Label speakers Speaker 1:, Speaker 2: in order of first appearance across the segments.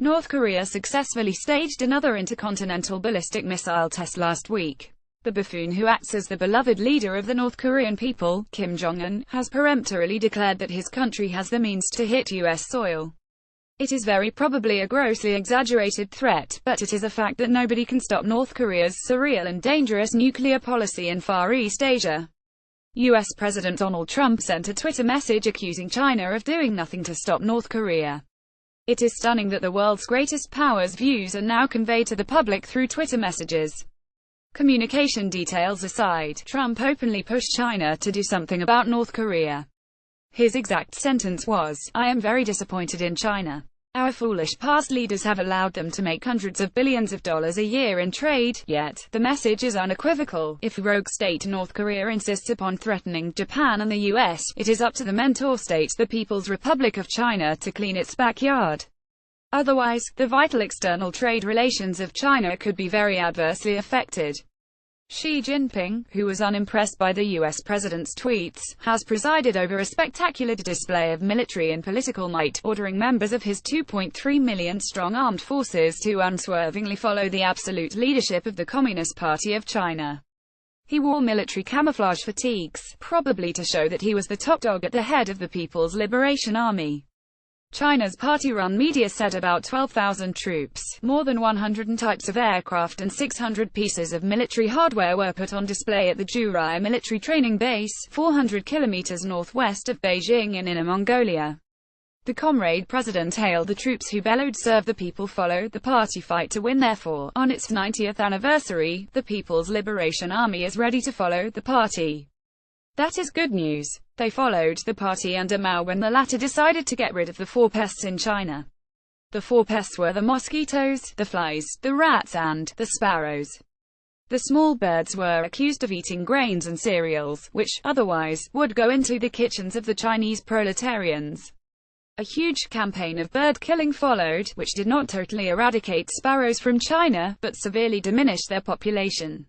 Speaker 1: North Korea successfully staged another intercontinental ballistic missile test last week. The buffoon who acts as the beloved leader of the North Korean people, Kim Jong-un, has peremptorily declared that his country has the means to hit U.S. soil. It is very probably a grossly exaggerated threat, but it is a fact that nobody can stop North Korea's surreal and dangerous nuclear policy in Far East Asia. U.S. President Donald Trump sent a Twitter message accusing China of doing nothing to stop North Korea. It is stunning that the world's greatest power's views are now conveyed to the public through Twitter messages. Communication details aside, Trump openly pushed China to do something about North Korea. His exact sentence was, "I am very disappointed in China. Our foolish past leaders have allowed them to make hundreds of billions of dollars a year in trade." Yet, the message is unequivocal. If rogue state North Korea insists upon threatening Japan and the US, it is up to the mentor state, the People's Republic of China, to clean its backyard. Otherwise, the vital external trade relations of China could be very adversely affected. Xi Jinping, who was unimpressed by the US president's tweets, has presided over a spectacular display of military and political might, ordering members of his 2.3 million-strong armed forces to unswervingly follow the absolute leadership of the Communist Party of China. He wore military camouflage fatigues, probably to show that he was the top dog at the head of the People's Liberation Army. China's party-run media said about 12,000 troops, more than 100 types of aircraft and 600 pieces of military hardware were put on display at the Jurai military training base, 400 kilometers northwest of Beijing in Inner Mongolia. The Comrade president hailed the troops who bellowed, "Serve the people, follow the party, fight to win." Therefore, on its 90th anniversary, the People's Liberation Army is ready to follow the party. That is good news. They followed the party under Mao when the latter decided to get rid of the four pests in China. The four pests were the mosquitoes, the flies, the rats and the sparrows. The small birds were accused of eating grains and cereals, which, otherwise, would go into the kitchens of the Chinese proletarians. A huge campaign of bird killing followed, which did not totally eradicate sparrows from China, but severely diminished their population.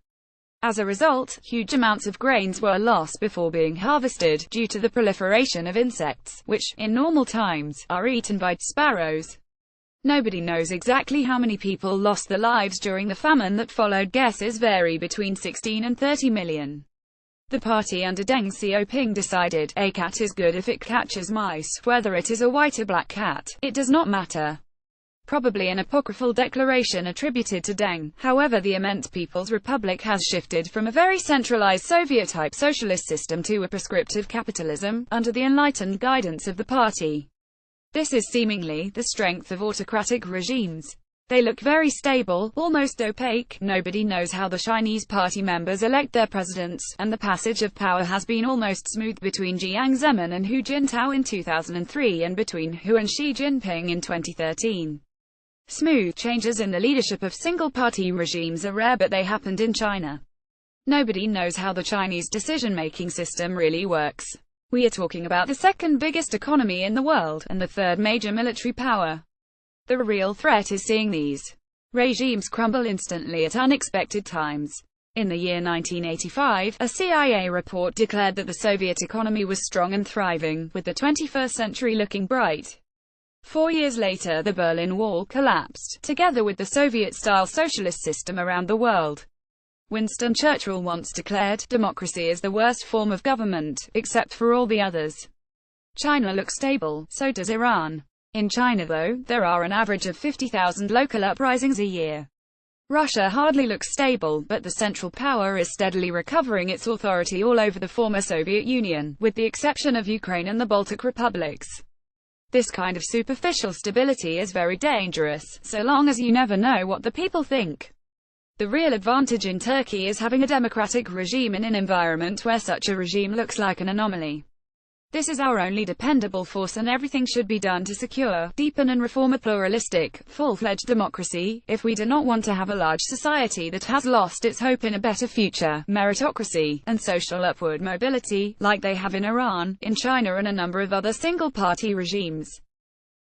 Speaker 1: As a result, huge amounts of grains were lost before being harvested, due to the proliferation of insects, which, in normal times, are eaten by sparrows. Nobody knows exactly how many people lost their lives during the famine that followed. Guesses vary between 16 and 30 million. The party under Deng Xiaoping decided, a cat is good if it catches mice, whether it is a white or black cat, it does not matter. Probably an apocryphal declaration attributed to Deng. However, the immense People's Republic has shifted from a very centralized Soviet-type socialist system to a prescriptive capitalism, under the enlightened guidance of the party. This is seemingly the strength of autocratic regimes. They look very stable, almost opaque. Nobody knows how the Chinese party members elect their presidents, and the passage of power has been almost smooth between Jiang Zemin and Hu Jintao in 2003 and between Hu and Xi Jinping in 2013. Smooth changes in the leadership of single-party regimes are rare, but they happened in China. Nobody knows how the Chinese decision-making system really works. We are talking about the second biggest economy in the world, and the third major military power. The real threat is seeing these regimes crumble instantly at unexpected times. In the year 1985, a CIA report declared that the Soviet economy was strong and thriving, with the 21st century looking bright. 4 years later, the Berlin Wall collapsed, together with the Soviet-style socialist system around the world. Winston Churchill once declared, "Democracy is the worst form of government, except for all the others." China looks stable, so does Iran. In China though, there are an average of 50,000 local uprisings a year. Russia hardly looks stable, but the Central Power is steadily recovering its authority all over the former Soviet Union, with the exception of Ukraine and the Baltic republics. This kind of superficial stability is very dangerous, so long as you never know what the people think. The real advantage in Turkey is having a democratic regime in an environment where such a regime looks like an anomaly. This is our only dependable force, and everything should be done to secure, deepen and reform a pluralistic, full-fledged democracy, if we do not want to have a large society that has lost its hope in a better future, meritocracy, and social upward mobility, like they have in Iran, in China and a number of other single-party regimes.